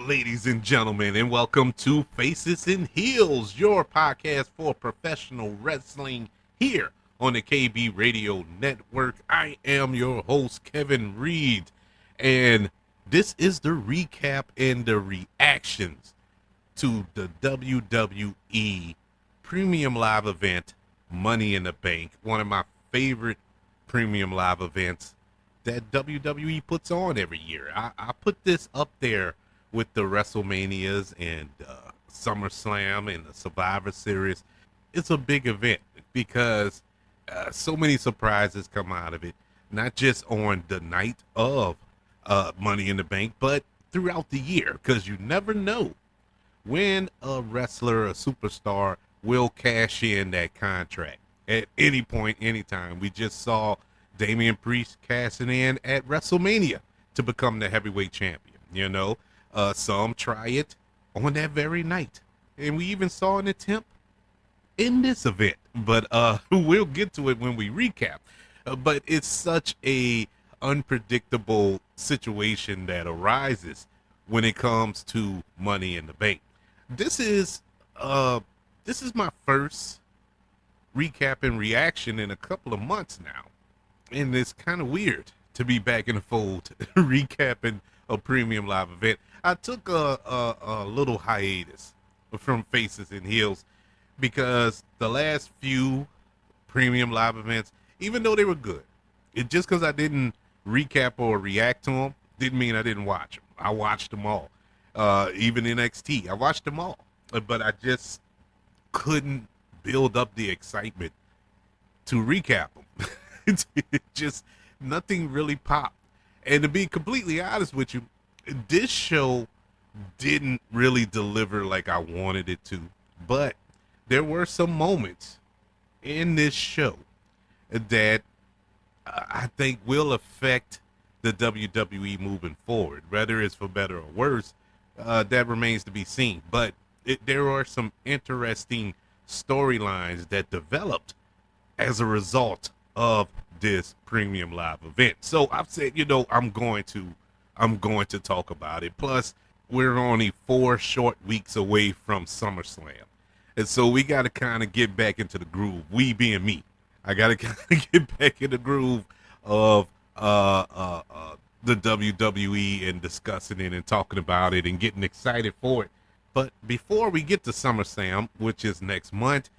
ladies and gentlemen, and welcome to Faces and Heels, your podcast for professional wrestling here on the KB Radio Network. I am your host, Kevin Reed, and this is the recap and the reactions to the WWE Premium Live event, Money in the Bank, one of my favorite premium live events that WWE puts on every year. I put this up there with the WrestleManias and SummerSlam and the Survivor Series. It's a big event because so many surprises come out of it, not just on the night of Money in the Bank, but throughout the year, because you never know when a wrestler, a superstar, will cash in that contract at any point, anytime. We just saw Damian Priest cashing in at WrestleMania to become the heavyweight champion. You know, some try it on that very night, and we even saw an attempt in this event. But we'll get to it when we recap. But it's such a unpredictable situation that arises when it comes to Money in the Bank. This is my first recap and reaction in a couple of months now. And it's kind of weird to be back in the fold recapping a premium live event. I took a little hiatus from Faces and Heels because the last few premium live events, even though they were good, just because I didn't recap or react to them didn't mean I didn't watch them. I watched them all. Even NXT, I watched them all. But I just couldn't build up the excitement to recap them. It just, nothing really popped. And to be completely honest with you, this show didn't really deliver like I wanted it to. But there were some moments in this show that I think will affect the WWE moving forward. Whether it's for better or worse, that remains to be seen. But there are some interesting storylines that developed as a result of this premium live event. So I've said, I'm going to talk about it. Plus, we're only 4 short weeks away from SummerSlam. And so we got to kind of get back into the groove. We being me. I got to kind of get back in the groove of the WWE and discussing it and talking about it and getting excited for it. But before we get to SummerSlam, which is next month,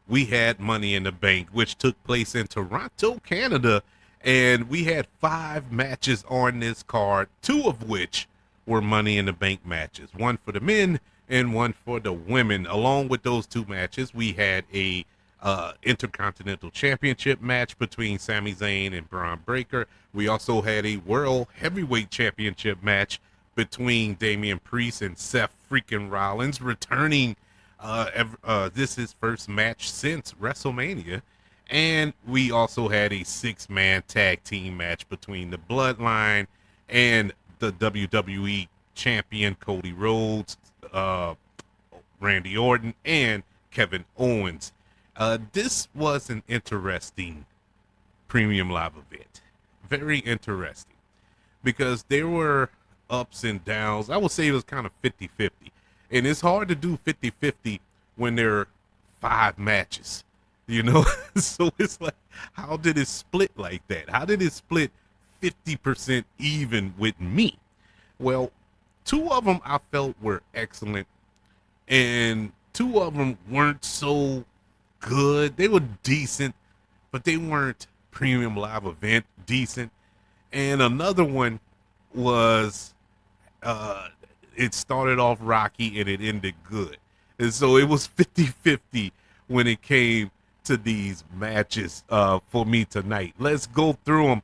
we had Money in the Bank, which took place in Toronto, Canada, and we had 5 matches on this card, 2 of which were Money in the Bank matches, 1 for the men and 1 for the women. Along with those 2 matches, we had a Intercontinental Championship match between Sami Zayn and Braun Breaker. We also had a World Heavyweight Championship match between Damian Priest and Seth freaking Rollins, returning. This is his first match since WrestleMania. And we also had a 6-man tag team match between the Bloodline and the WWE champion Cody Rhodes, Randy Orton, and Kevin Owens. This was an interesting premium live event. Very interesting. Because there were ups and downs. I would say it was kind of 50-50. And it's hard to do 50-50 when there are 5 matches, So it's like, how did it split like that? How did it split 50% even with me? Well, 2 of them I felt were excellent, and 2 of them weren't so good. They were decent, but they weren't premium live event decent. And another one was, it started off rocky and it ended good. And so it was 50-50 when it came to these matches for me tonight. Let's go through them.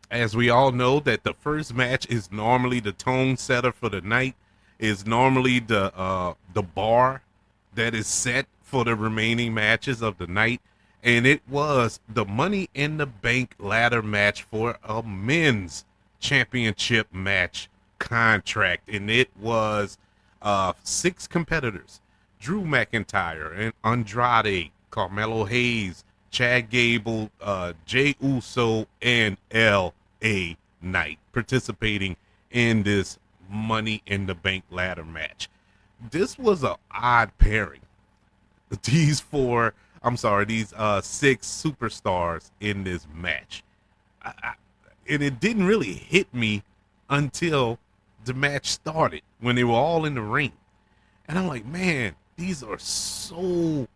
As we all know, that the first match is normally the tone setter for the night, is normally the bar that is set for the remaining matches of the night. And it was the Money in the Bank ladder match for a men's championship match contract. And it was 6 competitors: Drew McIntyre and Andrade, Carmelo Hayes, Chad Gable, Jey Uso, and L.A. Knight participating in this Money in the Bank ladder match. This was an odd pairing. These six superstars in this match. And it didn't really hit me until the match started when they were all in the ring. And I'm like, man, these are so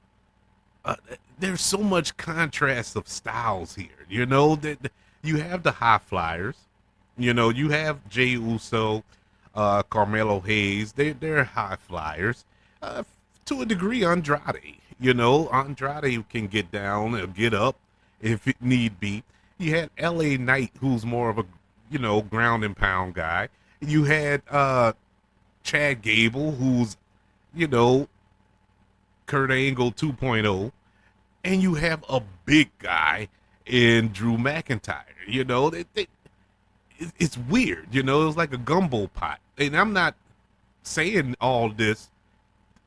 there's so much contrast of styles here. You know, that you have the high flyers, you know, you have Jey Uso, Carmelo Hayes. They're high flyers. To a degree, Andrade. You know, Andrade can get down or get up if it need be. You had LA Knight, who's more of a, you know, ground and pound guy. You had Chad Gable, who's, you know, Kurt Angle 2.0. And you have a big guy in Drew McIntyre. You know, it's weird. You know, it was like a gumbo pot. And I'm not saying all this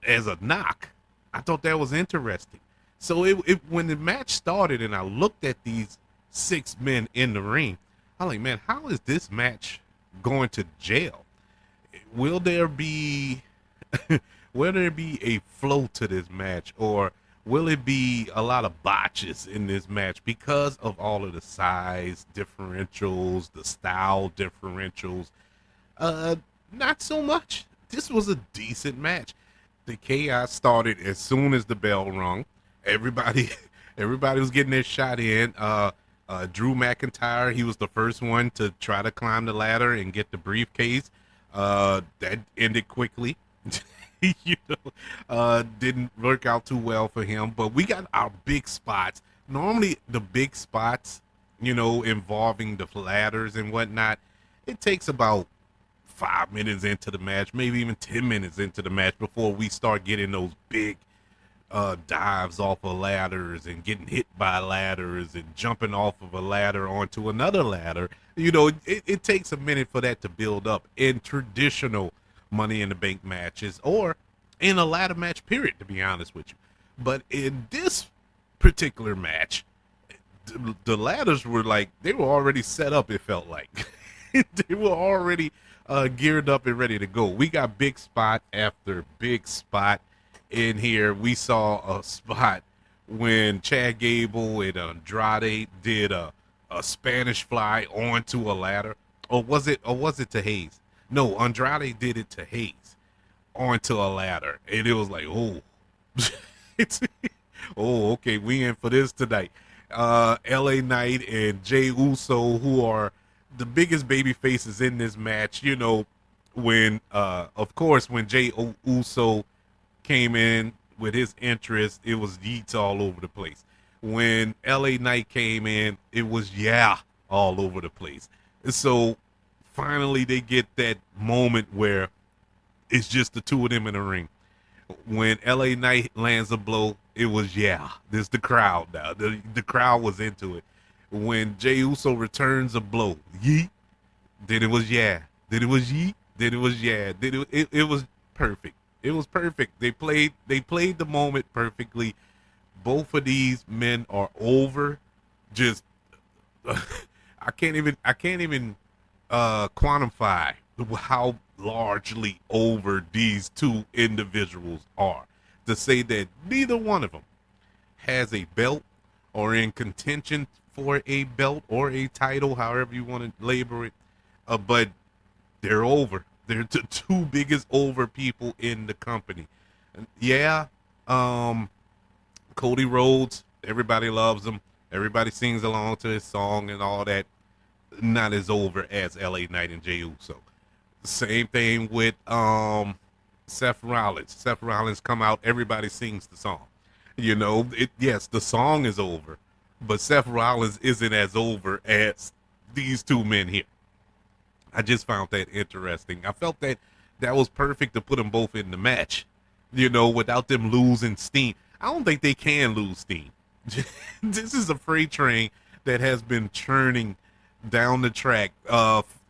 as a knock. I thought that was interesting. So when the match started and I looked at these six men in the ring, I'm like, man, how is this match going to jail? Will there be a flow to this match, or will it be a lot of botches in this match because of all of the size differentials, the style differentials? Not so much. This was a decent match. The chaos started as soon as the bell rung. Everybody was getting their shot in. Drew McIntyre, he was the first one to try to climb the ladder and get the briefcase. That ended quickly. Didn't work out too well for him. But we got our big spots. Normally, the big spots, you know, involving the ladders and whatnot, it takes about 5 minutes into the match, maybe even 10 minutes into the match before we start getting those big dives off of ladders and getting hit by ladders and jumping off of a ladder onto another ladder. You know, it takes a minute for that to build up in traditional Money in the Bank matches or in a ladder match period, to be honest with you. But in this particular match, the ladders were like, they were already set up, it felt like. They were already geared up and ready to go. We got big spot after big spot in here. We saw a spot when Chad Gable and Andrade did a Spanish fly onto a ladder. Or was it to Hayes? No, Andrade did it to Hayes onto a ladder. And it was like, oh, okay, we in for this tonight. LA Knight and Jey Uso, who are the biggest baby faces in this match, you know, when of course when Jey Uso came in with his interest, it was yeets all over the place. When LA Knight came in, it was all over the place. So finally they get that moment where it's just the two of them in the ring. When LA Knight lands a blow, it was there's the crowd now. The crowd was into it. When Jey Uso returns a blow, yeet, then it was then it was yeet, then it was then it was perfect. It was perfect. They played the moment perfectly. Both of these men are over. Just I can't even quantify how largely over these two individuals are. To say that neither one of them has a belt or in contention for a belt or a title, however you want to label it, but they're over. They're the two biggest over people in the company. Cody Rhodes, everybody loves him. Everybody sings along to his song and all that. Not as over as LA Knight and Jey Uso. Same thing with Seth Rollins. Seth Rollins come out, everybody sings the song. You know, yes, the song is over, but Seth Rollins isn't as over as these two men here. I just found that interesting. I felt that was perfect to put them both in the match, you know, without them losing steam. I don't think they can lose steam. This is a freight train that has been churning down the track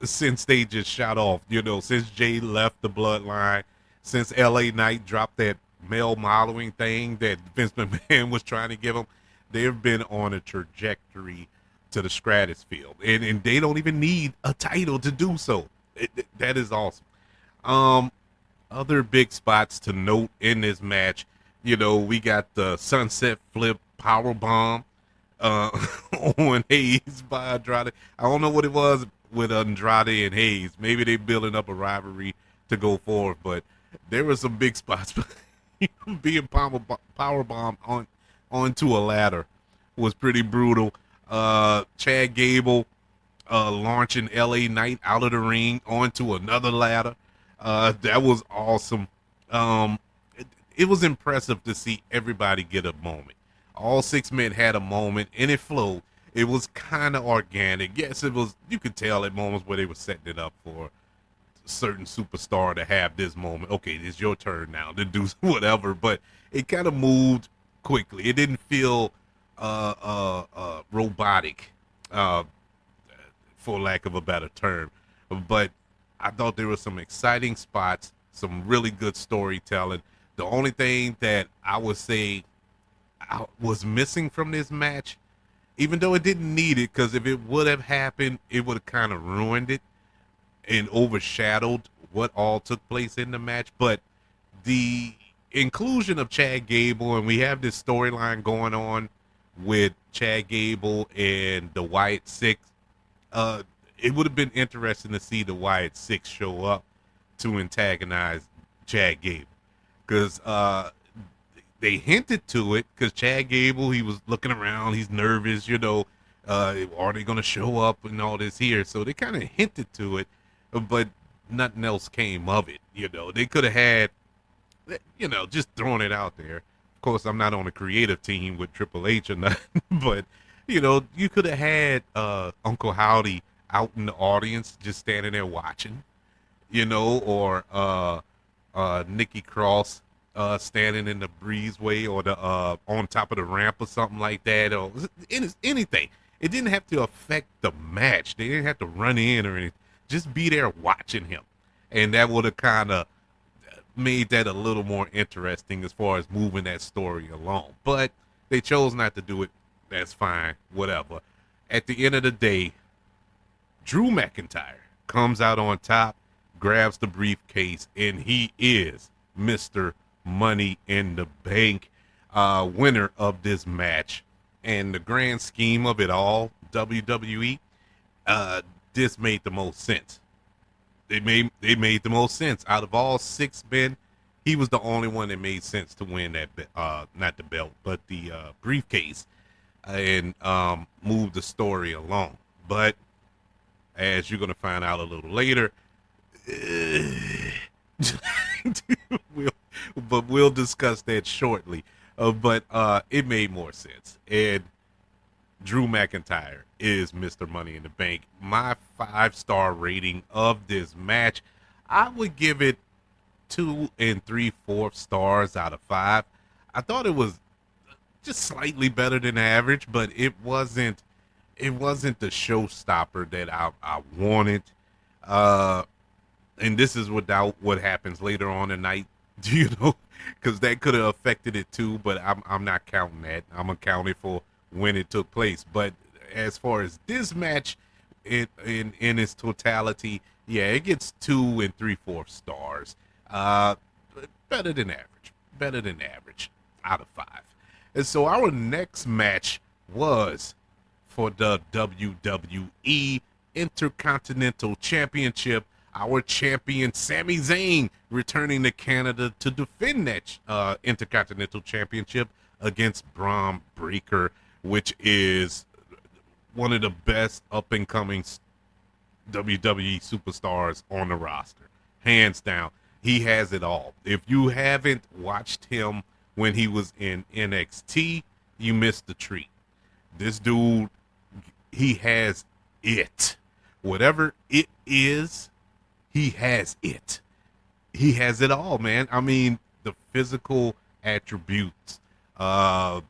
since they just shot off, you know, since Jay left the bloodline, since LA Knight dropped that male modeling thing that Vince McMahon was trying to give them. They've been on a trajectory to the stratosphere, and they don't even need a title to do so. That is awesome. Um, Other big spots to note in this match, we got the sunset flip power bomb uh, on Hayes by Andrade. I don't know what it was with Andrade and Hayes. Maybe they building up a rivalry to go forward, but there were some big spots. Being power bomb onto a ladder was pretty brutal. Chad Gable launching LA Knight out of the ring onto another ladder. That was awesome. Um, it was impressive to see everybody get a moment. All six men had a moment, and it flowed. It was kind of organic. Yes, it was. You could tell at moments where they were setting it up for a certain superstar to have this moment. Okay, it's your turn now to do whatever. But it kind of moved quickly. It didn't feel robotic. For lack of a better term. But I thought there were some exciting spots, some really good storytelling. The only thing that I would say I was missing from this match, even though it didn't need it, because if it would have happened, it would have kind of ruined it and overshadowed what all took place in the match. But the inclusion of Chad Gable, and we have this storyline going on with Chad Gable and the Wyatt Six. It would have been interesting to see the Wyatt Six show up to antagonize Chad Gable, because they hinted to it. Because Chad Gable, he was looking around, he's nervous, are they going to show up and all this here? So they kind of hinted to it, but nothing else came of it. They could have had, just throwing it out there. Of course, I'm not on a creative team with Triple H or nothing, but you could have had Uncle Howdy out in the audience, just standing there watching, or Nikki Cross standing in the breezeway or the on top of the ramp or something like that, or anything. It didn't have to affect the match. They didn't have to run in or anything. Just be there watching him, and that would have kind of made that a little more interesting as far as moving that story along. But they chose not to do it. That's fine, whatever. At the end of the day, Drew McIntyre comes out on top, grabs the briefcase, and he is Mr. Money in the Bank, winner of this match. And the grand scheme of it all, WWE, this made the most sense. They made the most sense. Out of all six men, he was the only one that made sense to win that, not the belt, but the briefcase, and move the story along. But as you're going to find out a little later, we'll discuss that shortly. But it made more sense. And Drew McIntyre is Mr. Money in the Bank. My 5-star rating of this match, I would give it 2 3/4 stars out of 5. I thought it was just slightly better than average, but it wasn't the showstopper that I wanted. And this is without what happens later on in the night, because that could have affected it too, but I'm not counting that. I'm accounting for when it took place. But as far as this match in its totality, yeah, it gets 2 3/4 stars. Better than average out of 5. And so our next match was for the WWE Intercontinental Championship. Our champion, Sami Zayn, returning to Canada to defend that Intercontinental Championship against Braun Breaker, which is one of the best up-and-coming WWE superstars on the roster. Hands down. He has it all. If you haven't watched him when he was in NXT, you missed the treat. This dude, he has it. Whatever it is, he has it. He has it all, man. I mean, the physical attributes, the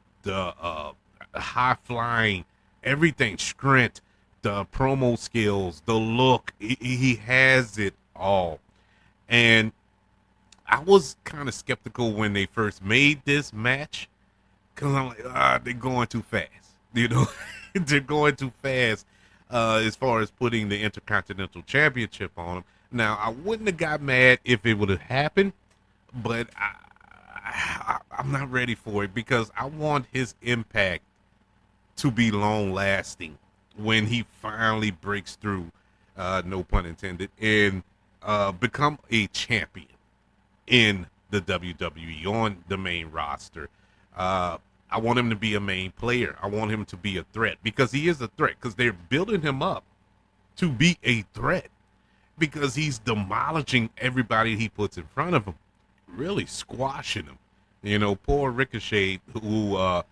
high flying, everything, strength, the promo skills, the look. He has it all. And I was kind of skeptical when they first made this match, because I'm like, they're going too fast. They're going too fast as far as putting the Intercontinental Championship on him. Now, I wouldn't have got mad if it would have happened, but I'm not ready for it because I want his impact to be long lasting when he finally breaks through, no pun intended, and become a champion in the WWE on the main roster. I want him to be a main player. I want him to be a threat because he is a threat because they're building him up to be a threat because he's demolishing everybody he puts in front of him, really squashing them. You know, poor Ricochet, who I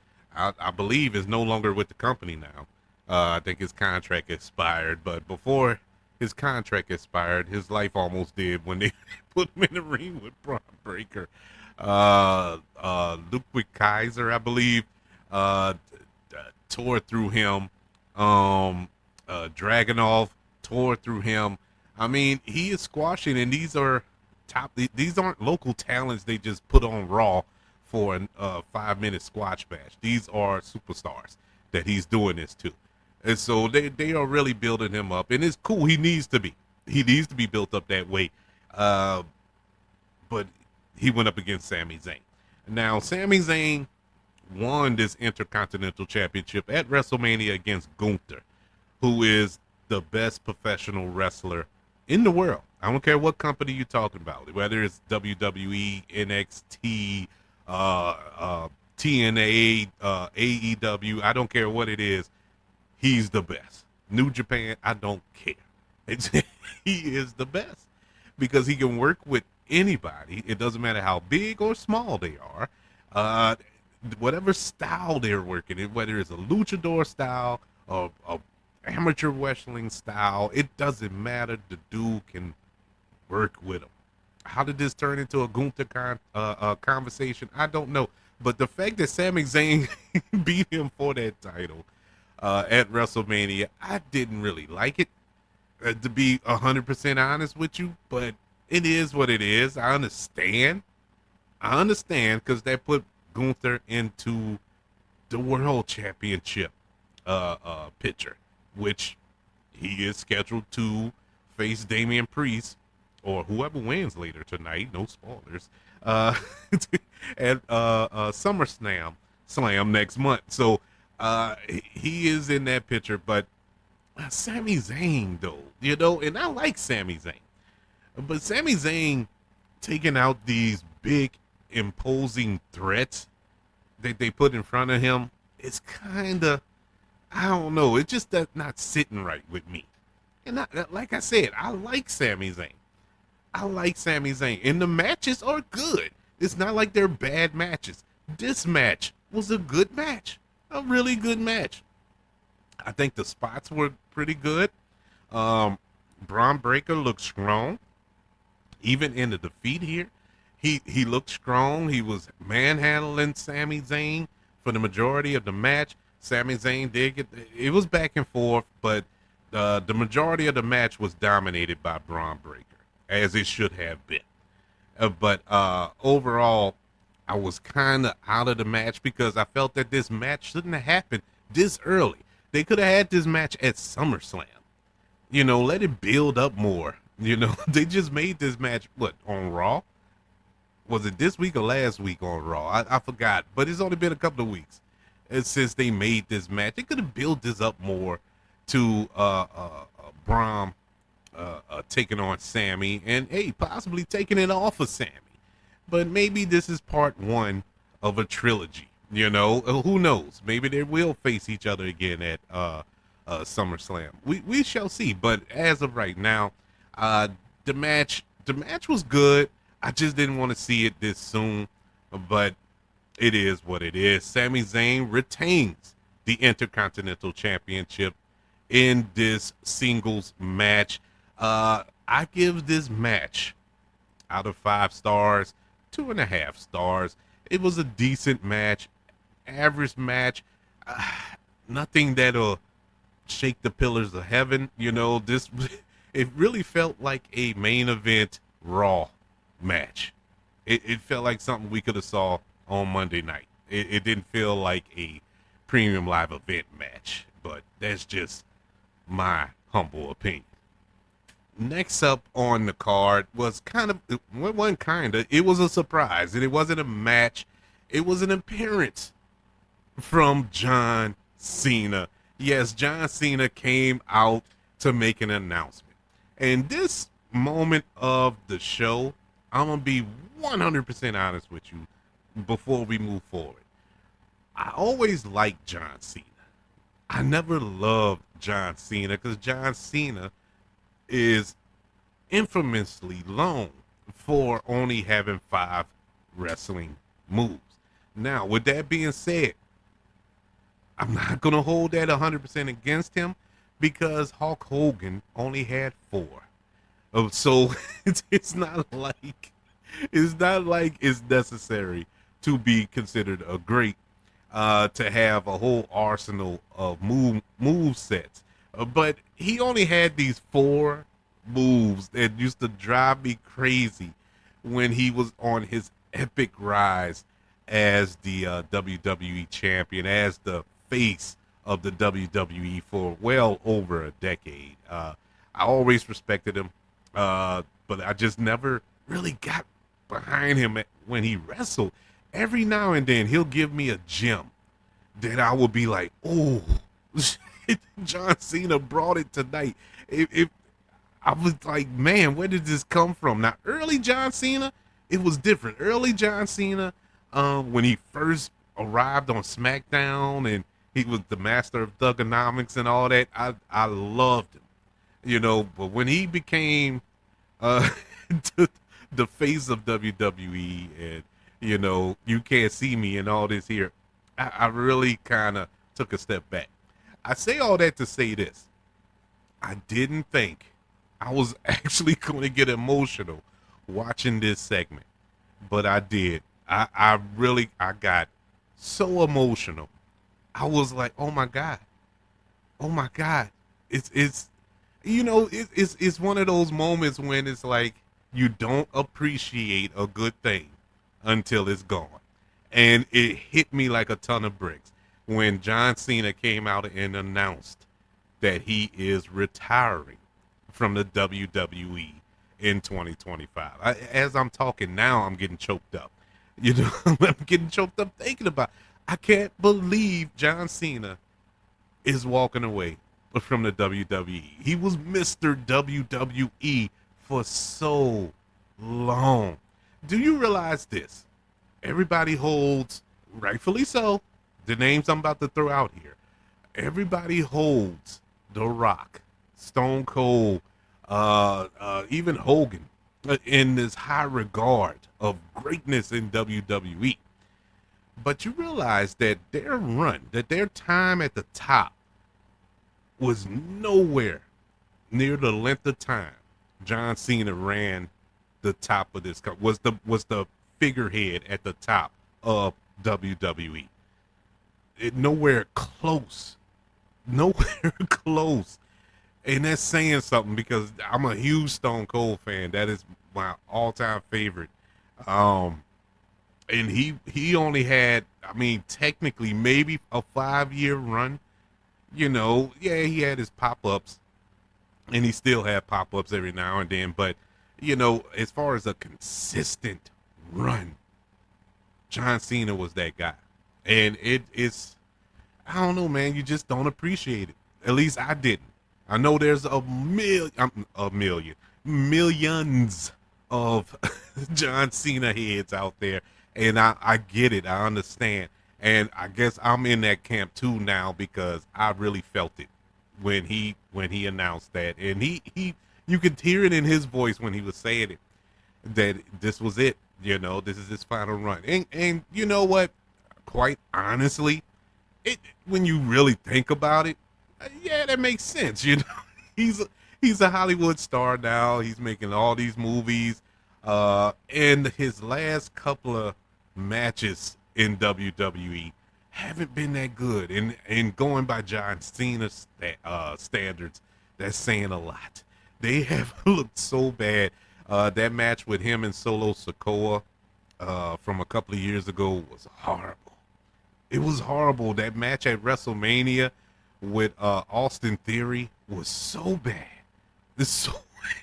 believe is no longer with the company now. I think his contract expired, but before his contract expired, his life almost did when they put him in the ring with Braun Breaker. Ludwig Kaiser, I believe, uh, tore through him. Dragunov tore through him. I mean, he is squashing, and these are top. These aren't local talents they just put on Raw for a 5-minute squash match. These are superstars that he's doing this to, and so they are really building him up, and it's cool. He needs to be. He needs to be built up that way. But he went up against Sami Zayn. Now, Sami Zayn won this Intercontinental Championship at WrestleMania against Gunther, who is the best professional wrestler in the world. I don't care what company you're talking about, whether it's WWE, NXT, TNA, AEW. I don't care what it is. He's the best. New Japan, I don't care. He is the best because he can work with anybody. It doesn't matter how big or small they are. Whatever style they're working in, whether it's a luchador style or a amateur wrestling style, it doesn't matter. The dude can work with them. How did this turn into a Gunther conversation? I don't know. But the fact that Sami Zayn beat him for that title at WrestleMania, I didn't really like it, to be 100% honest with you. But it is what it is. I understand because that put Gunther into the World Championship picture, which he is scheduled to face Damian Priest or whoever wins later tonight. No spoilers. At SummerSlam next month. So he is in that picture. But Sami Zayn, though, you know, and I like Sami Zayn, but Sami Zayn taking out these big, imposing threats that they put in front of him, it's kind of, I don't know, it's just not sitting right with me. And like I said, I like Sami Zayn. And the matches are good. It's not like they're bad matches. This match was a good match, a really good match. I think the spots were pretty good. Braun Breaker looked strong. Even in the defeat here, he looked strong. He was manhandling Sami Zayn for the majority of the match. Sami Zayn did get, it was back and forth, but the majority of the match was dominated by Braun Breaker, as it should have been. But overall, I was kind of out of the match because I felt that this match shouldn't have happened this early. They could have had this match at SummerSlam. You know, let it build up more. You know, they just made this match, what, on Raw? Was it this week or last week on Raw? I forgot, but it's only been a couple of weeks since they made this match. They could have built this up more to Braun taking on Sami and, hey, possibly taking it off of Sami. But maybe this is part one of a trilogy. You know, who knows? Maybe they will face each other again at SummerSlam. We shall see. But as of right now, the match was good. I just didn't want to see it this soon. But it is what it is. Sami Zayn retains the Intercontinental Championship in this singles match. I give this match, out of 5 stars, 2.5 stars. It was a decent match, average match, nothing that'll shake the pillars of heaven. You know, it really felt like a main event Raw match. It felt like something we could have saw on Monday night. It didn't feel like a premium live event match, but that's just my humble opinion. Next up on the card was it was a surprise, and it wasn't a match. It was an appearance from John Cena. Yes, John Cena came out to make an announcement. And this moment of the show, I'm going to be 100% honest with you before we move forward. I always liked John Cena. I never loved John Cena because John Cena is infamously known for only having 5 wrestling moves. Now, with that being said, I'm not going to hold that 100% against him because Hulk Hogan only had 4. So it's not like it's necessary to be considered a great to have a whole arsenal of move sets. But he only had these 4 moves that used to drive me crazy when he was on his epic rise as the WWE champion, as the face of the WWE for well over a decade. I always respected him, but I just never really got behind him when he wrestled. Every now and then he'll give me a gem that I will be like, oh, John Cena brought it tonight. If I was like, man, where did this come from? Now, early John Cena, it was different. Early John Cena, when he first arrived on SmackDown and he was the master of thugonomics and all that, I loved him, But when he became uh, the face of WWE and, you can't see me and all this here, I really kind of took a step back. I say all that to say this. I didn't think I was actually going to get emotional watching this segment, but I did. I got so emotional. I was like, oh my God. It's one of those moments when it's like you don't appreciate a good thing until it's gone. And it hit me like a ton of bricks when John Cena came out and announced that he is retiring from the WWE in 2025. As I'm talking now, I'm getting choked up. I'm getting choked up thinking about it. I can't believe John Cena is walking away from the WWE. He was Mr. WWE for so long. Do you realize this? Everybody holds, rightfully so, the names I'm about to throw out here. Everybody holds The Rock, Stone Cold, even Hogan in this high regard of greatness in WWE. But you realize that their time at the top was nowhere near the length of time John Cena ran the top of this was the figurehead at the top of WWE. Nowhere close. Nowhere close. And that's saying something because I'm a huge Stone Cold fan. That is my all-time favorite. And he only had, technically maybe a 5-year run. Yeah, he had his pop-ups, and he still had pop-ups every now and then. But, as far as a consistent run, John Cena was that guy. And it's, I don't know, man, you just don't appreciate it. At least I didn't. I know there's millions of John Cena heads out there, and I get it. I understand. And I guess I'm in that camp too now because I really felt it when he announced that. And he you could hear it in his voice when he was saying it, that this was it. This is his final run. And you know what? Quite honestly, when you really think about it, yeah, that makes sense. He's a Hollywood star now. He's making all these movies. And his last couple of matches in WWE haven't been that good. And going by John Cena's standards, that's saying a lot. They have looked so bad. That match with him and Solo Sikoa from a couple of years ago was horrible. It was horrible. That match at WrestleMania with Austin Theory was so bad.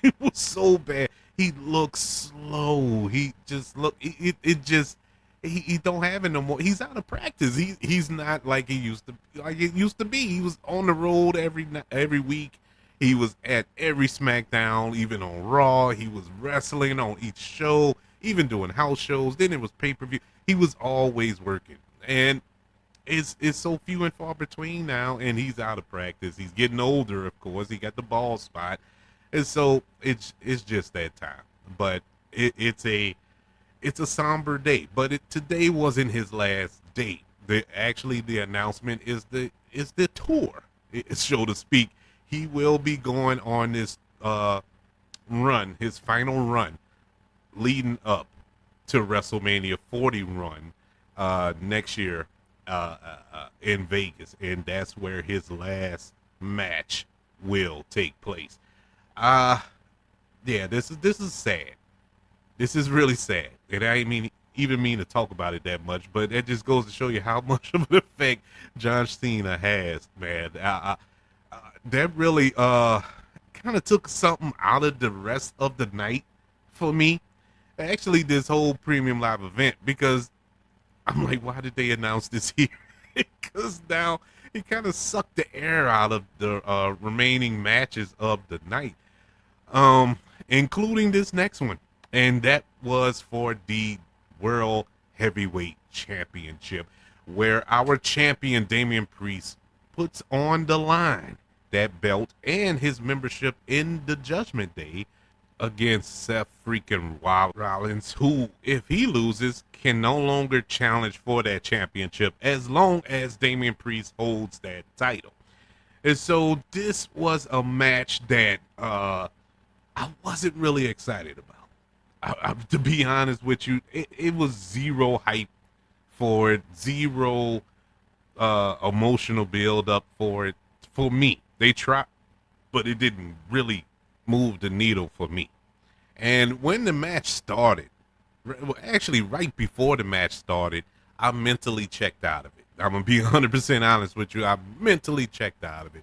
It was so bad. He looks slow. He just look. It just he don't have it no more. He's out of practice. He's not like he used to. Like it used to be. He was on the road every week. He was at every SmackDown, even on Raw. He was wrestling on each show, even doing house shows. Then it was pay-per-view. He was always working, and it's so few and far between now. And he's out of practice. He's getting older, of course. He got the bald spot, and so it's just that time. But it's a somber day. But today wasn't his last day. The announcement is the tour, so to speak. He will be going on this run, his final run, leading up to WrestleMania 40 run next year in Vegas, and that's where his last match will take place. Yeah, this is sad. This is really sad, and I even mean to talk about it that much, but it just goes to show you how much of an effect John Cena has, man. That really kind of took something out of the rest of the night for me. Actually, this whole premium live event, because I'm like, why did they announce this here? Because now it kind of sucked the air out of the remaining matches of the night, including this next one, and that was for the World Heavyweight Championship, where our champion Damian Priest puts on the line that belt and his membership in the Judgment Day against Seth freaking Rollins, who, if he loses, can no longer challenge for that championship as long as Damian Priest holds that title. And so this was a match that I wasn't really excited about. To be honest with you, it was zero hype for it, zero emotional build up for it for me. They tried, but it didn't really move the needle for me. And when the match started, well, actually right before the match started, I mentally checked out of it. I'm going to be 100% honest with you. I mentally checked out of it.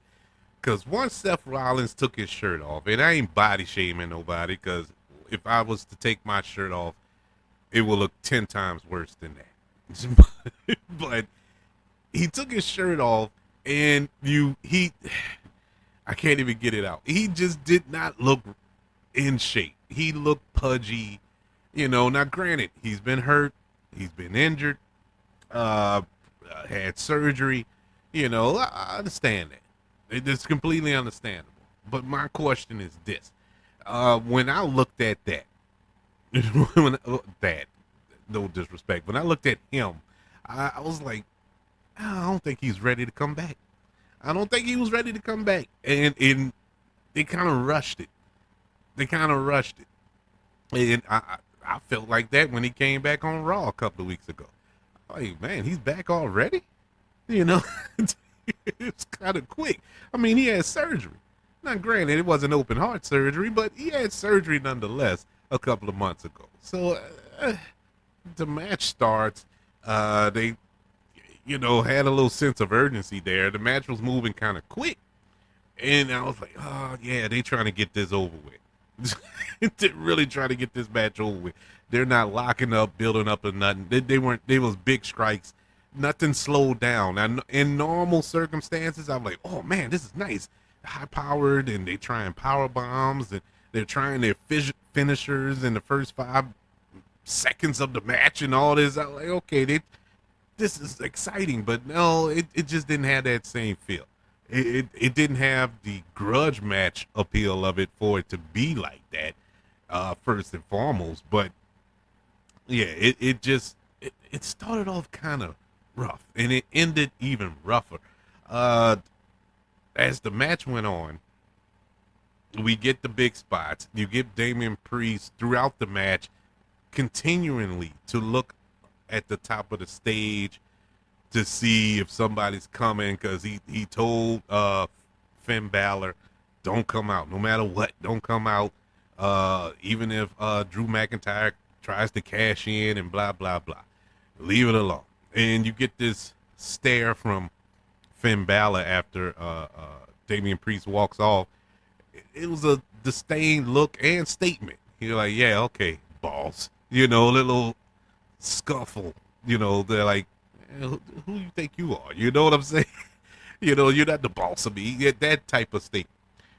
Because once Seth Rollins took his shirt off, and I ain't body shaming nobody, because if I was to take my shirt off, it will look 10 times worse than that. But he took his shirt off, and I can't even get it out. He just did not look in shape. He looked pudgy. Now granted, he's been hurt. He's been injured. Had surgery. I understand that. It's completely understandable. But my question is this. When I looked at that, no disrespect, when I looked at him, I was like, I don't think he's ready to come back. I don't think he was ready to come back. And they kind of rushed it. And I felt like that when he came back on Raw a couple of weeks ago. Like, man, he's back already? It's kind of quick. I mean, he had surgery. Now, granted, it wasn't open heart surgery, but he had surgery nonetheless a couple of months ago. So the match starts. They had a little sense of urgency there. The match was moving kind of quick. And I was like, oh, yeah, they trying to get this over with. They're really trying to get this match over with. They're not locking up, building up or nothing. They was big strikes. Nothing slowed down. Now, in normal circumstances, I'm like, oh, man, this is nice. High-powered, and they trying power bombs, and they're trying their finishers in the first 5 seconds of the match and all this. I'm like, okay, this is exciting, but no, it just didn't have that same feel. It didn't have the grudge match appeal of it for it to be like that, first and foremost. But yeah, it started off kind of rough, and it ended even rougher. As the match went on, we get the big spots. You get Damian Priest throughout the match, continually to look at the top of the stage to see if somebody's coming, because he told Finn Balor, don't come out. No matter what, don't come out. Even if Drew McIntyre tries to cash in and blah, blah, blah. Leave it alone. And you get this stare from Finn Balor after Damian Priest walks off. it was a disdained look and statement. You're like, yeah, okay, boss. You know, a little scuffle. You know, they're like, who you think you are? You know what I'm saying? You know, you're not the boss of me. Yeah, that type of thing.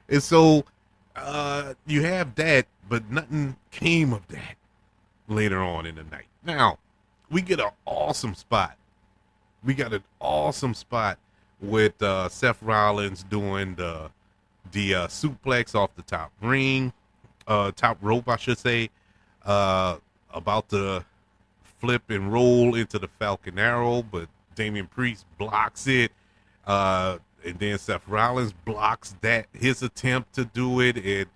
And so you have that, but nothing came of that later on in the night. Now, we get an awesome spot. We got an awesome spot with Seth Rollins doing the suplex off the top rope, I should say, about to flip and roll into the Falcon Arrow, but Damian Priest blocks it. And then Seth Rollins blocks his attempt to do it and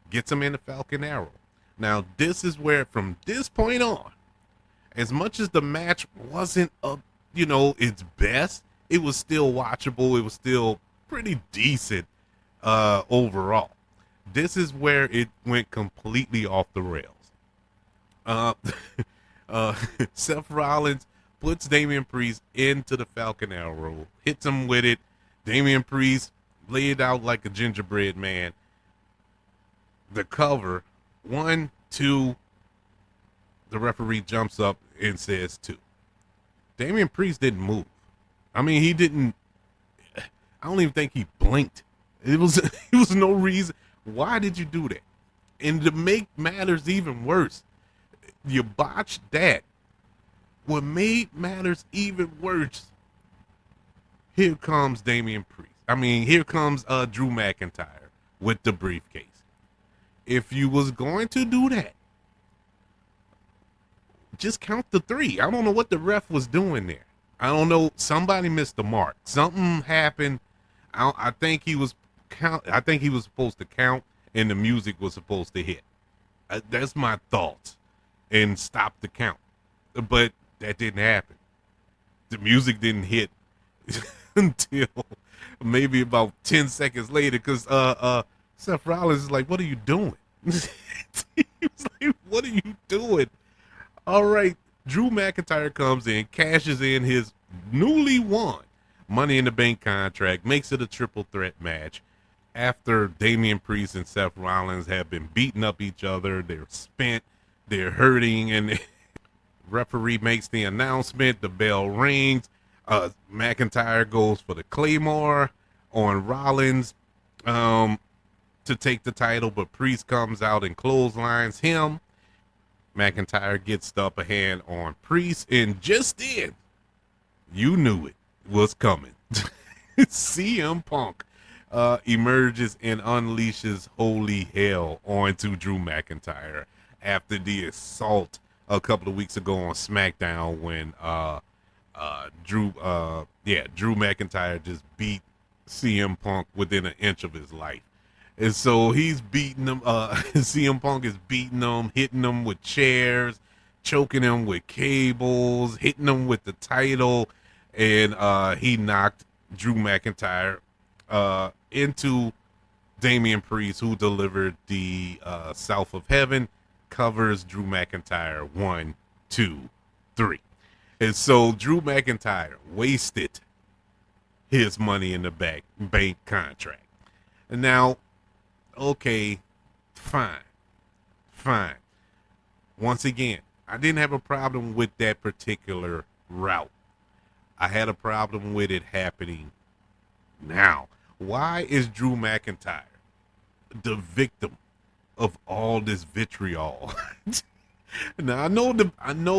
gets him in the Falcon Arrow. Now, this is where, from this point on, as much as the match wasn't its best, it was still watchable. It was still pretty decent overall. This is where it went completely off the rails. Seth Rollins puts Damian Priest into the Falcon Arrow, hits him with it. Damian Priest laid out like a gingerbread man. The cover, 1, 2. The referee jumps up and says 2. Damian Priest didn't move. I mean, he didn't. I don't even think he blinked. It was no reason. Why did you do that? And to make matters even worse, you botched that. What made matters even worse, here comes Damian Priest. I mean, here comes Drew McIntyre with the briefcase. If you was going to do that, just count the 3. I don't know what the ref was doing there. I don't know. Somebody missed the mark. Something happened. I think he was supposed to count, and the music was supposed to hit. That's my thoughts, and stop the count. But that didn't happen. The music didn't hit until maybe about 10 seconds later, because Seth Rollins is like, "What are you doing?" He was like, "What are you doing?" All right, Drew McIntyre comes in, cashes in his newly won Money in the Bank contract, makes it a triple threat match. After Damian Priest and Seth Rollins have been beating up each other, they're spent, they're hurting, and the referee makes the announcement, the bell rings, McIntyre goes for the Claymore on Rollins to take the title, but Priest comes out and clotheslines him. McIntyre gets the upper hand on Priest, and just then, you knew it was coming. CM Punk emerges and unleashes holy hell onto Drew McIntyre after the assault a couple of weeks ago on SmackDown when Drew McIntyre just beat CM Punk within an inch of his life. And so he's beating him. CM Punk is beating him, hitting him with chairs, choking him with cables, hitting him with the title. And he knocked Drew McIntyre into Damian Priest, who delivered the South of Heaven, covers Drew McIntyre 1, 2, 3. And so Drew McIntyre wasted his Money in the Bank contract. And now, okay, fine. Once again, I didn't have a problem with that particular route. I had a problem with it happening now. Why is Drew McIntyre the victim of all this vitriol? Now, I know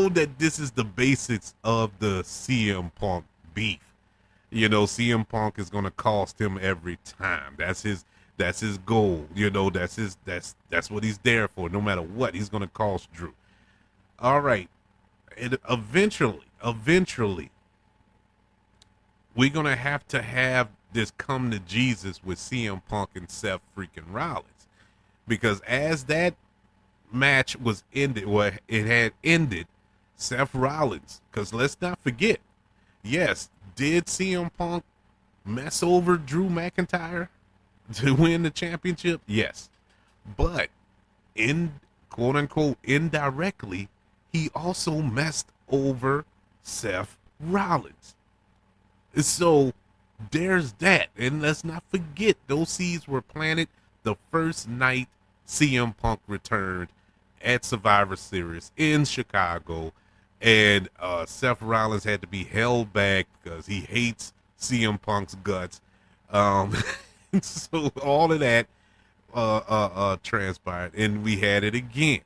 that this is the basics of the CM Punk beef. You know, CM Punk is going to cost him every time. That's his goal. You know, that's what he's there for. No matter what, he's going to cost Drew. All right. And eventually, we're going to have this come to Jesus with CM Punk and Seth freaking Rollins. Because as that match was ended, it had ended, Seth Rollins, because let's not forget, yes, did CM Punk mess over Drew McIntyre to win the championship? Yes. But quote unquote indirectly, he also messed over Seth Rollins. So there's that. And let's not forget, those seeds were planted the first night CM Punk returned at Survivor Series in Chicago, and Seth Rollins had to be held back because he hates CM Punk's guts. Um, so all of that transpired, and we had it again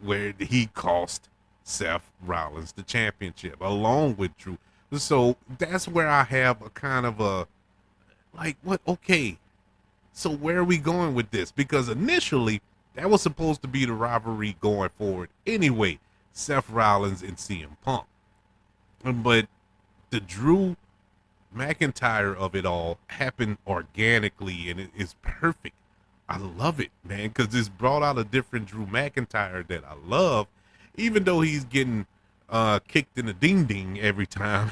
where he cost Seth Rollins the championship along with Drew. So that's where I have a kind of a like, what? Okay, so where are we going with this? Because initially that was supposed to be the rivalry going forward anyway, Seth Rollins and CM Punk. But the Drew McIntyre of it all happened organically, and it is perfect. I love it, man, because it's brought out a different Drew McIntyre that I love, even though he's getting kicked in the ding ding every time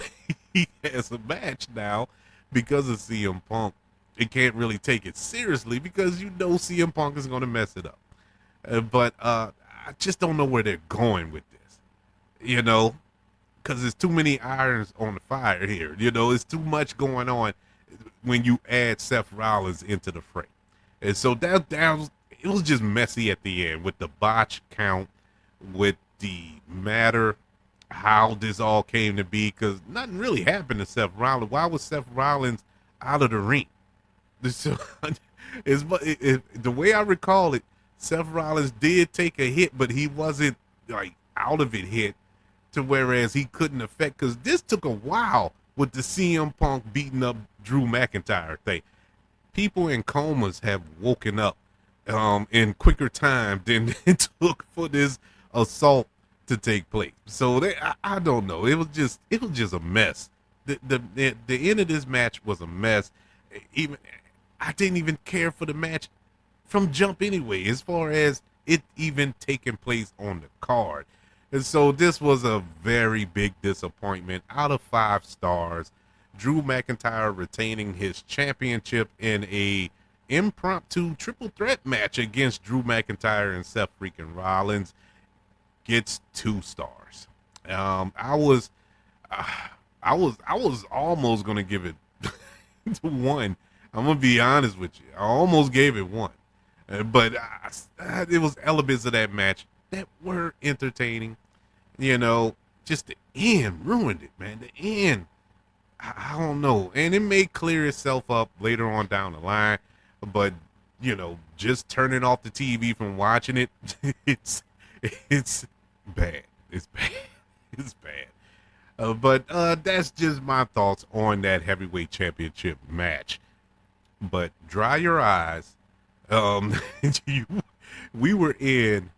he has a match now because of CM Punk. It can't really take it seriously because you know CM Punk is going to mess it up. But I just don't know where they're going with this, you know, because there's too many irons on the fire here. You know, it's too much going on when you add Seth Rollins into the fray. And so that was, it was just messy at the end with the botch count, with the matter, how this all came to be, because nothing really happened to Seth Rollins. Why was Seth Rollins out of the ring? So, the way I recall it, Seth Rollins did take a hit, but he wasn't like out of it hit to whereas he couldn't affect, because this took a while with the CM Punk beating up Drew McIntyre thing. People in comas have woken up in quicker time than it took for this assault to take place. So I don't know. It was just a mess. The end of this match was a mess. Even I didn't even care for the match from jump anyway, as far as it even taking place on the card. And so this was a very big disappointment. Out of 5 stars, Drew McIntyre retaining his championship in a impromptu triple threat match against Drew McIntyre and Seth freaking Rollins gets 2 stars. I was almost gonna give it to 1. I'm gonna be honest with you. I almost gave it 1, but it was elements of that match that were entertaining. You know, just the end ruined it, man. The end, I don't know, and it may clear itself up later on down the line, but you know, just turning off the TV from watching it, it's bad. It's bad. It's bad. But that's just my thoughts on that heavyweight championship match. But dry your eyes. We were in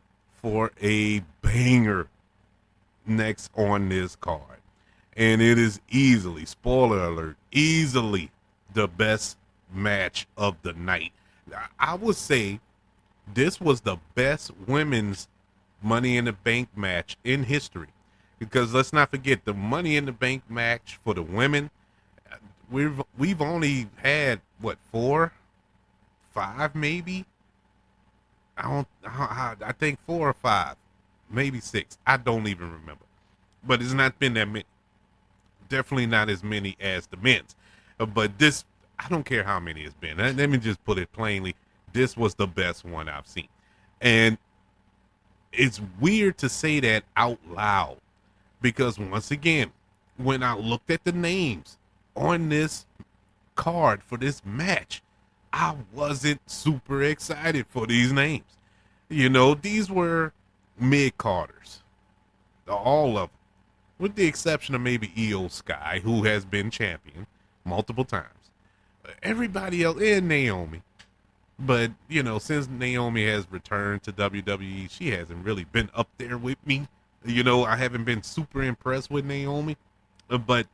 for a banger next on this card, and it is easily, spoiler alert, easily the best match of the night. I would say this was the best women's Money in the Bank match in history, because let's not forget the Money in the Bank match for the women. We've only had what, 4, 5 maybe. I think 4 or 5, maybe 6. I don't even remember. But it's not been that many. Definitely not as many as the men's. But this, I don't care how many it's been. Let me just put it plainly. This was the best one I've seen. And it's weird to say that out loud, because once again, when I looked at the names on this card for this match, I wasn't super excited for these names. You know, these were mid-carders, all of them, with the exception of maybe Io Sky, who has been champion multiple times. Everybody else, and Naomi. But, you know, since Naomi has returned to WWE, she hasn't really been up there with me. You know, I haven't been super impressed with Naomi. But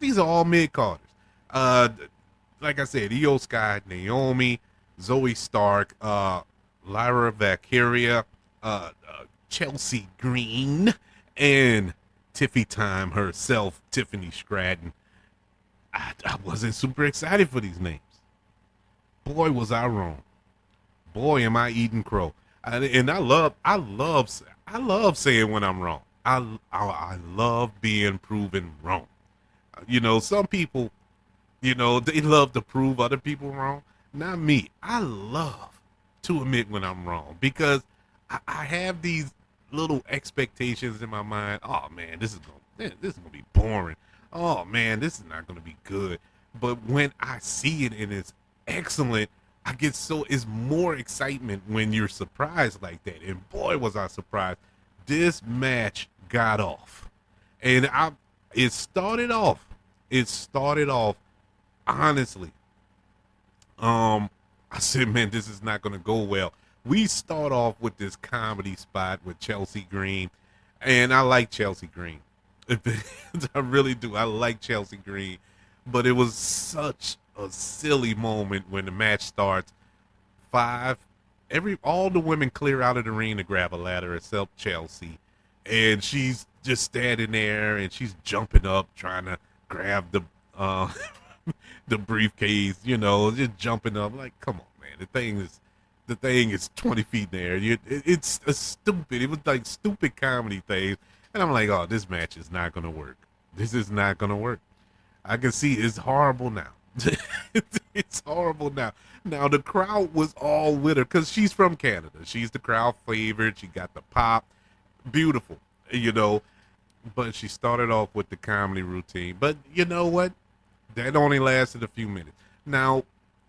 these are all mid-carders. Like I said, Io Sky, Naomi, Zoe Stark, Lyra Valkyria, Chelsea Green, and Tiffy Time herself, Tiffany Stratton. I wasn't super excited for these names. Boy, was I wrong. Boy, am I eating crow. And I love saying when I'm wrong. I love being proven wrong. You know, some people, you know, they love to prove other people wrong. not me. I love to admit when I'm wrong because I have these little expectations in my mind. Oh man, this is gonna be boring. Oh man, this is not gonna be good. But when I see it and it's excellent, I get so it's more excitement when you're surprised like that. And boy, was I surprised! This match got off, and it started off. It started off honestly. I said, man, this is not going to go well. We start off with this comedy spot with Chelsea Green, and I like Chelsea Green. I really do. I like Chelsea Green, but it was such a silly moment when the match starts. Five, all the women clear out of the ring to grab a ladder except Chelsea, and she's just standing there and she's jumping up trying to grab the briefcase, just jumping up. Like, come on, man. The thing is 20 feet in the air. It's a stupid. It was like stupid comedy things, and I'm like, oh, this match is not gonna work. This is not gonna work. I can see it's horrible now. It's horrible now. Now the crowd was all with her because she's from Canada. She's the crowd favorite. She got the pop, beautiful, But she started off with the comedy routine. But you know what? That only lasted a few minutes. Now,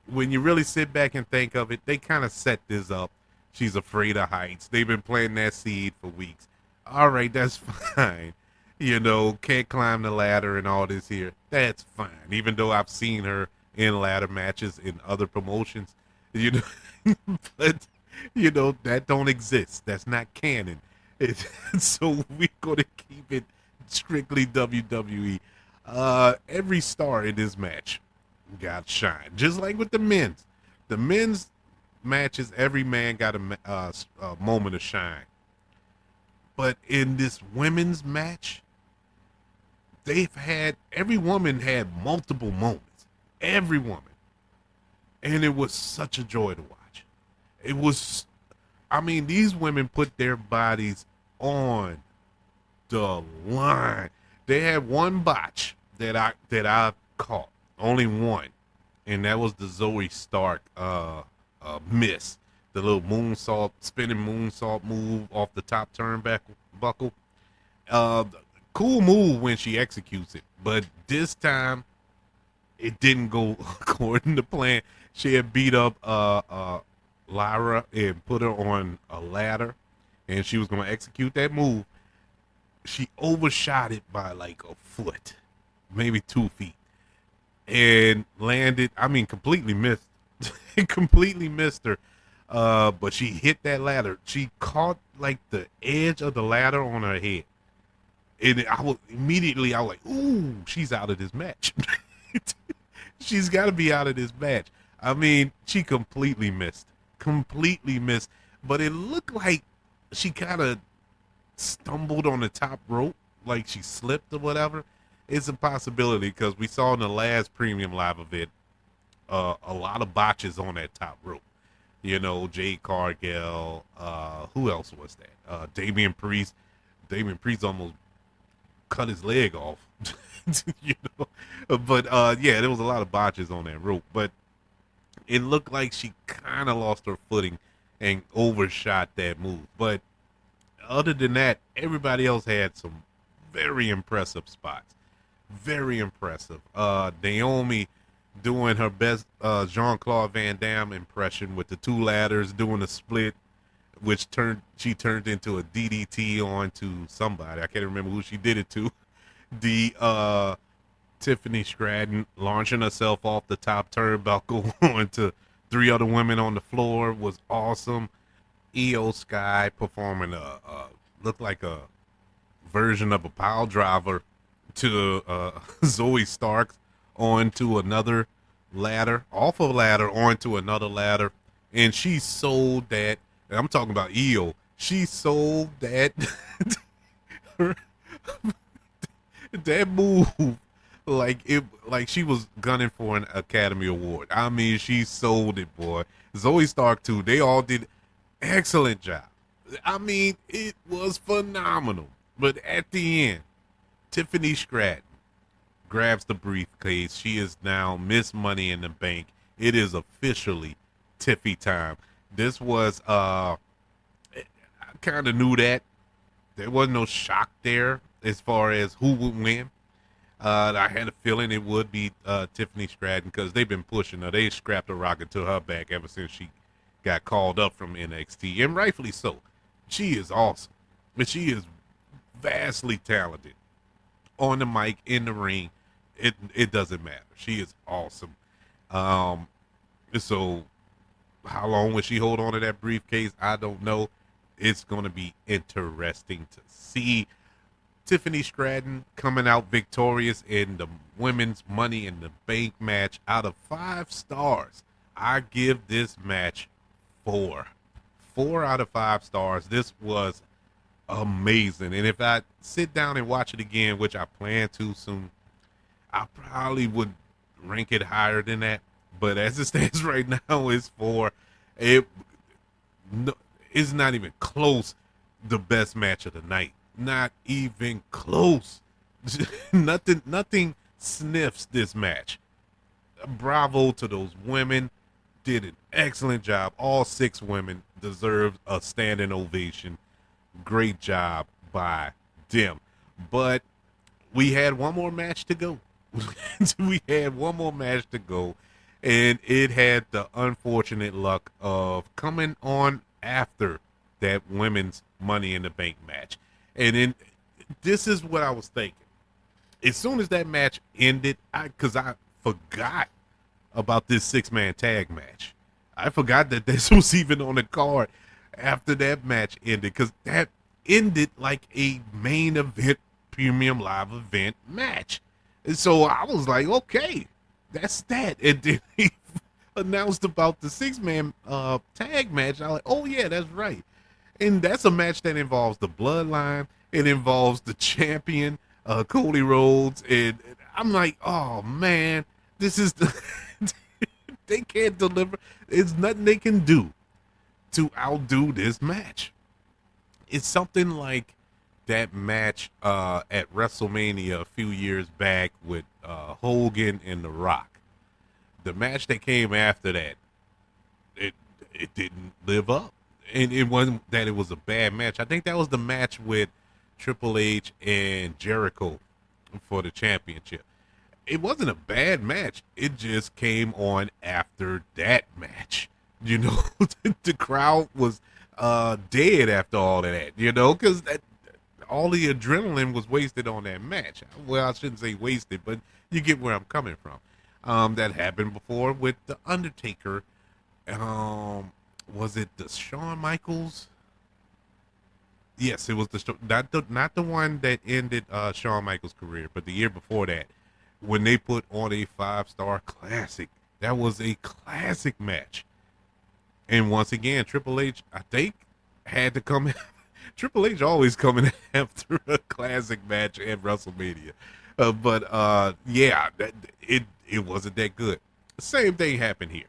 when you really sit back and think of it, they kind of set this up. She's afraid of heights. They've been planting that seed for weeks. All right, that's fine. Can't climb the ladder and all this here. That's fine. Even though I've seen her in ladder matches in other promotions, but that don't exist. That's not canon. So we're gonna keep it strictly WWE. Every star in this match got shine, just like with the men's. The men's matches, every man got a moment of shine. But in this women's match, every woman had multiple moments. Every woman. And it was such a joy to watch. These women put their bodies on the line. They had one botch that I caught, only one, and that was the Zoe Stark miss, the little spinning moonsault move off the top turnbuckle. Cool move when she executes it, but this time it didn't go according to plan. She had beat up Lyra and put her on a ladder, and she was going to execute that move. She overshot it by like a foot, maybe 2 feet, and landed. Completely missed. Completely missed her. But she hit that ladder. She caught like the edge of the ladder on her head, and I was like, "Ooh, she's out of this match. She's got to be out of this match." She completely missed. But it looked like she kind of stumbled on the top rope, like she slipped or whatever. It's a possibility because we saw in the last premium live event a lot of botches on that top rope. Jade Cargill, who else was that? Damian Priest. Damian Priest almost cut his leg off. But there was a lot of botches on that rope, but it looked like she kind of lost her footing and overshot that move. But other than that, everybody else had some very impressive spots. Very impressive. Naomi doing her best Jean-Claude Van Damme impression with the two ladders, doing a split, which she turned into a DDT onto somebody. I can't remember who she did it to. The Tiffany Stratton launching herself off the top turnbuckle onto 3 other women on the floor was awesome. Io Sky performing looked like a version of a pile driver to Zoe Stark onto another ladder, off a ladder onto another ladder, and she sold that. And I'm talking about Io. She sold that that move like she was gunning for an Academy Award. She sold it, boy. Zoe Stark too. They all did excellent job. It was phenomenal. But at the end, Tiffany Stratton grabs the briefcase. She is now Miss Money in the Bank. it is officially Tiffy time. This was I kind of knew that. There was no shock there as far as who would win. I had a feeling it would be Tiffany Stratton because they've been pushing her. They strapped a rocket to her back ever since she got called up from NXT, and rightfully so. She is awesome, but she is vastly talented on the mic, in the ring. It doesn't matter. She is awesome. So how long will she hold on to that briefcase? I don't know. It's going to be interesting to see Tiffany Stratton coming out victorious in the women's Money in the Bank match. Out of 5 stars, I give this match 4. 4 out of 5 stars. This was amazing. And if I sit down and watch it again, which I plan to soon, I probably would rank it higher than that. But as it stands right now, it's 4. It's not even close the best match of the night. Not even close. Nothing sniffs this match. Bravo to those women. Did an excellent job. All 6 women deserved a standing ovation. Great job by them. But we had one more match to go. And it had the unfortunate luck of coming on after that women's Money in the Bank match. And then this is what I was thinking. As soon as that match ended, because I forgot about this 6-man tag match. I forgot that this was even on the card after that match ended, because that ended like a main event, premium live event match. And so I was like, okay, that's that. And then he announced about the 6-man tag match. I was like, oh yeah, that's right. And that's a match that involves the Bloodline. It involves the champion, Cody Rhodes. And I'm like, oh man, this is they can't deliver. It's nothing they can do to outdo this match. It's something like that match at WrestleMania a few years back with Hogan and The Rock. The match that came after that, it didn't live up. And it wasn't that it was a bad match. I think that was the match with Triple H and Jericho for the championship. It wasn't a bad match. It just came on after that match. You know, the crowd was dead after all of that, you know, because all the adrenaline was wasted on that match. Well, I shouldn't say wasted, but you get where I'm coming from. That happened before with The Undertaker. Was it the Shawn Michaels? Yes, it was not the one that ended Shawn Michaels' career, but the year before that, when they put on a 5-star classic. That was a classic match. And once again, Triple H, I think, had to come in. Triple H always coming after a classic match at WrestleMania. Yeah, it wasn't that good. Same thing happened here.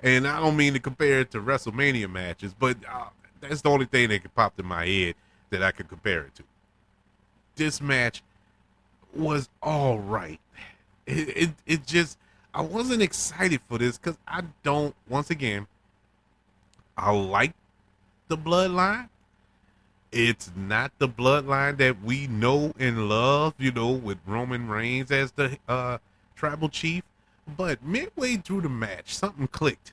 And I don't mean to compare it to WrestleMania matches, but that's the only thing that could pop in my head that I could compare it to. This match was all right. It just, I wasn't excited for this because once again, I like the Bloodline. It's not the Bloodline that we know and love, you know, with Roman Reigns as the tribal chief. But midway through the match, something clicked.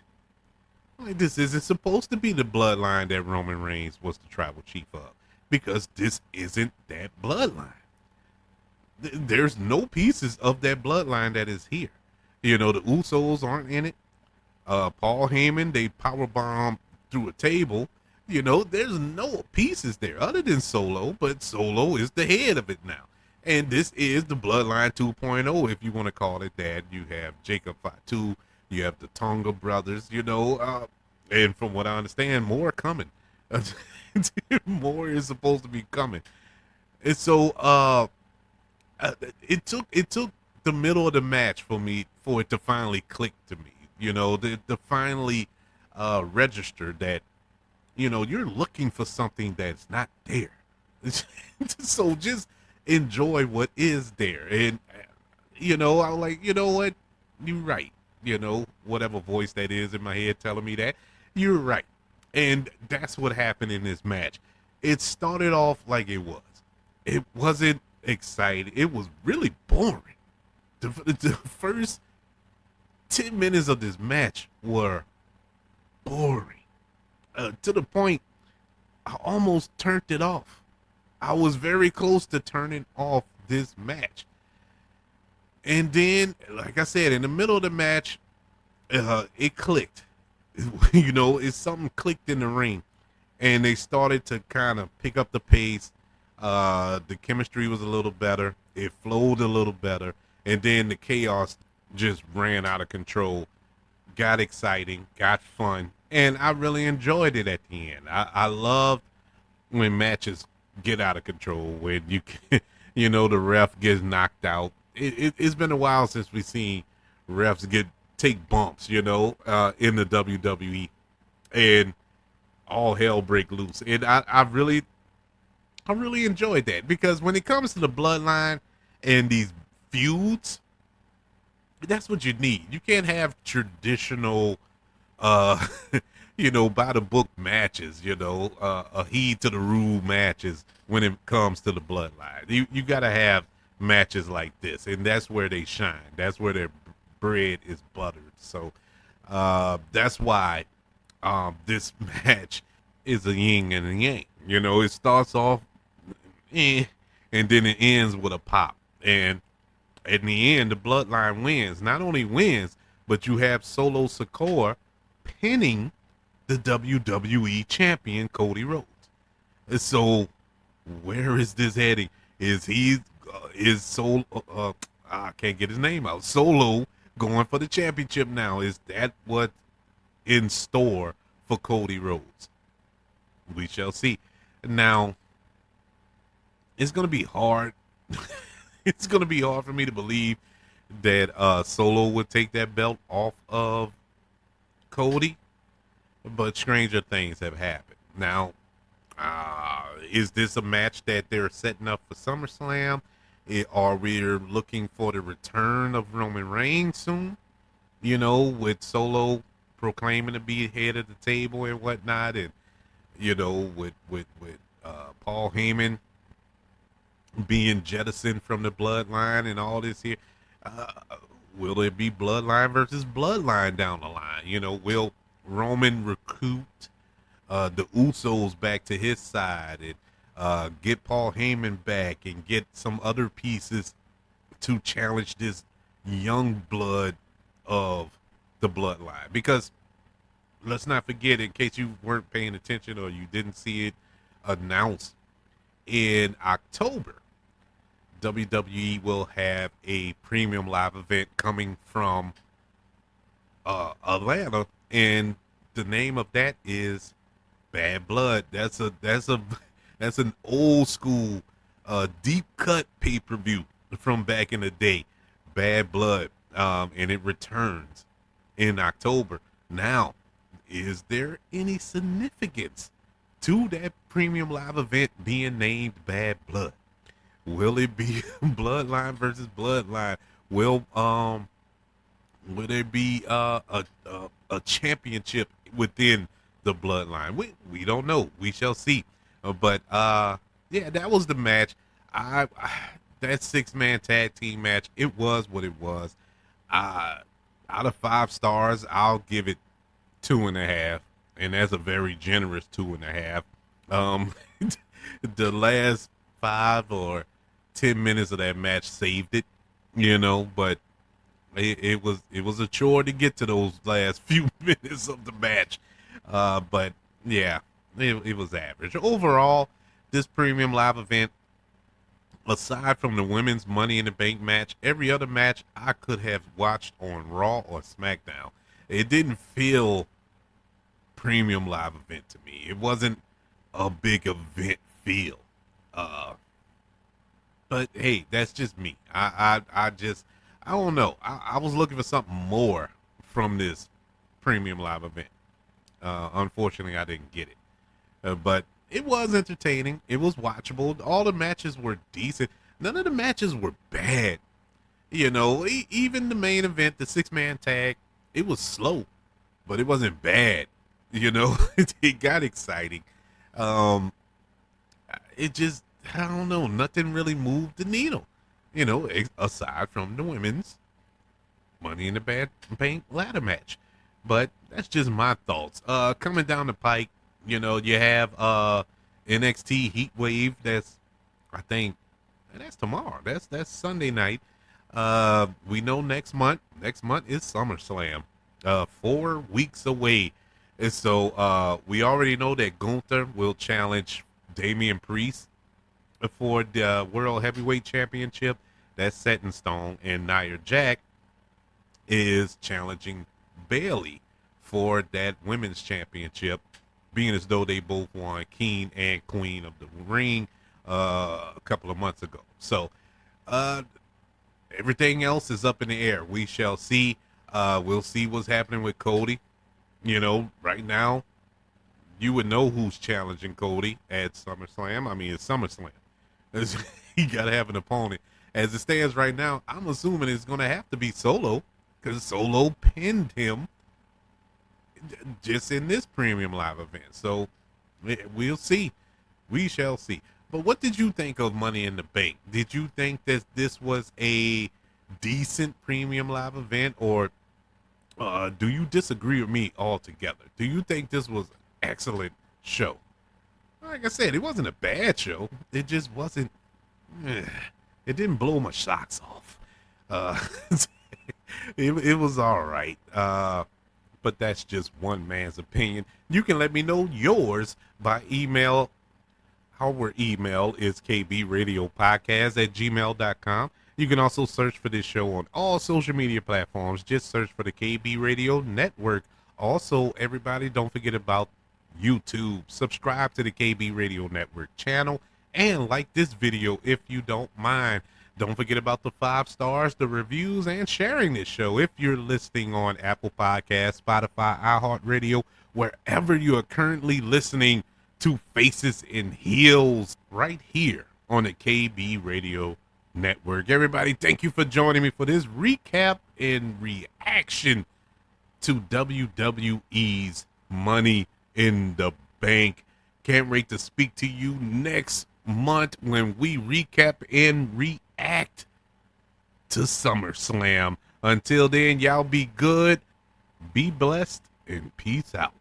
Like, this isn't supposed to be the Bloodline that Roman Reigns was the tribal chief of, because this isn't that Bloodline. There's no pieces of that Bloodline that is here. You know, the Usos aren't in it. Paul Heyman, they powerbomb through a table. You know, there's no pieces there other than Solo, but Solo is the head of it now. And this is the Bloodline 2.0, if you want to call it that. You have Jacob Fatu, you have the Tonga brothers, you know, and from what I understand, more are coming. More is supposed to be coming. And so it took the middle of the match for it to finally click to me, you know, to finally register that, you know, you're looking for something that's not there. So just enjoy what is there. And, you know, I'm like, you know what? You're right. whatever voice that is in my head telling me that. You're right. And that's what happened in this match. It started off like it was. It wasn't exciting. It was really boring. The first 10 minutes of this match were boring. To the point I almost turned it off. I was very close to turning off this match. And then, like I said, in the middle of the match, it clicked. It's something clicked in the ring. And they started to kind of pick up the pace. The chemistry was a little better. It flowed a little better. And then the chaos just ran out of control. Got exciting, got fun. And I really enjoyed it at the end. I loved when matches get out of control, when the ref gets knocked out. It's been a while since we've seen refs take bumps, in the WWE, and all hell break loose. And I really enjoyed that, because when it comes to the bloodline and these feuds, that's what you need. You can't have traditional, by the book matches, a heed to the rule matches when it comes to the bloodline. You got to have matches like this, and that's where they shine. That's where their bread is buttered. So that's why this match is a yin and a yang. It starts off and then it ends with a pop. And in the end, the bloodline wins. Not only wins, but you have Solo Sikoa pinning the WWE champion Cody Rhodes. So where is this heading? I can't get his name out. Solo going for the championship now. Is that what in store for Cody Rhodes? We shall see. Now, it's going to be hard. It's going to be hard for me to believe that Solo would take that belt off of Cody, but stranger things have happened. Now, is this a match that they're setting up for SummerSlam? Are we looking for the return of Roman Reigns soon? With Solo proclaiming to be head of the table and whatnot, and with Paul Heyman being jettisoned from the bloodline and all this here. Will there be bloodline versus bloodline down the line? Will Roman recruit the Usos back to his side and get Paul Heyman back and get some other pieces to challenge this young blood of the bloodline? Because let's not forget, in case you weren't paying attention or you didn't see it announced, in October, WWE will have a premium live event coming from Atlanta, and the name of that is Bad Blood. That's an old school deep cut pay-per-view from back in the day, Bad Blood, and it returns in October. Now, is there any significance to that premium live event being named Bad Blood? Will it be bloodline versus bloodline? Will there be a championship within the bloodline? We don't know. We shall see. But yeah, that was the match. That 6-man tag team match, it was what it was. Out of 5 stars, I'll give it 2.5, and that's a very generous 2.5. The last 5 or 10 minutes of that match saved it, but it was a chore to get to those last few minutes of the match. But yeah, it was average. Overall, this premium live event, aside from the women's Money in the Bank match, every other match I could have watched on Raw or SmackDown. It didn't feel premium live event to me. It wasn't a big event feel. But hey, that's just me. I don't know. I was looking for something more from this premium live event. Unfortunately, I didn't get it. But it was entertaining. It was watchable. All the matches were decent. None of the matches were bad. Even the main event, the 6-man tag, it was slow, but it wasn't bad. You know, it got exciting. Um, it just, I don't know, nothing really moved the needle. You know, aside from the women's Money in the Bank ladder match. But that's just my thoughts. Coming down the pike, you know, you have NXT Heat Wave. That's, I think, and that's tomorrow. That's Sunday night. We know next month. Next month is SummerSlam. 4 weeks away. And so we already know that Gunther will challenge Damian Priest for the World Heavyweight Championship. That's set in stone. And Nia Jax is challenging Bailey for that women's championship, being as though they both won King and Queen of the Ring a couple of months ago. So everything else is up in the air. We shall see. We'll see what's happening with Cody. You know, right now, you would know who's challenging Cody at SummerSlam. I mean, it's SummerSlam. You got to have an opponent. As it stands right now, I'm assuming it's going to have to be Solo, because Solo pinned him just in this premium live event. So we'll see. We shall see. But what did you think of Money in the Bank? Did you think that this was a decent premium live event, or do you disagree with me altogether? Do you think this was an excellent show? Like I said, it wasn't a bad show. It just wasn't. It didn't blow my socks off. It was all right. But that's just one man's opinion. You can let me know yours by email. Our email is kbradiopodcast@gmail.com. You can also search for this show on all social media platforms. Just search for the KB Radio Network. Also, everybody, don't forget about YouTube. Subscribe to the KB Radio Network channel and like this video if you don't mind. Don't forget about the 5 stars, the reviews, and sharing this show if you're listening on Apple Podcasts, Spotify, iHeartRadio, wherever you are currently listening to Faces in Heels right here on the KB Radio Network. Everybody, thank you for joining me for this recap and reaction to WWE's Money in the Bank. Can't wait to speak to you next month when we recap and react to SummerSlam. Until then, y'all be good, be blessed, and peace out.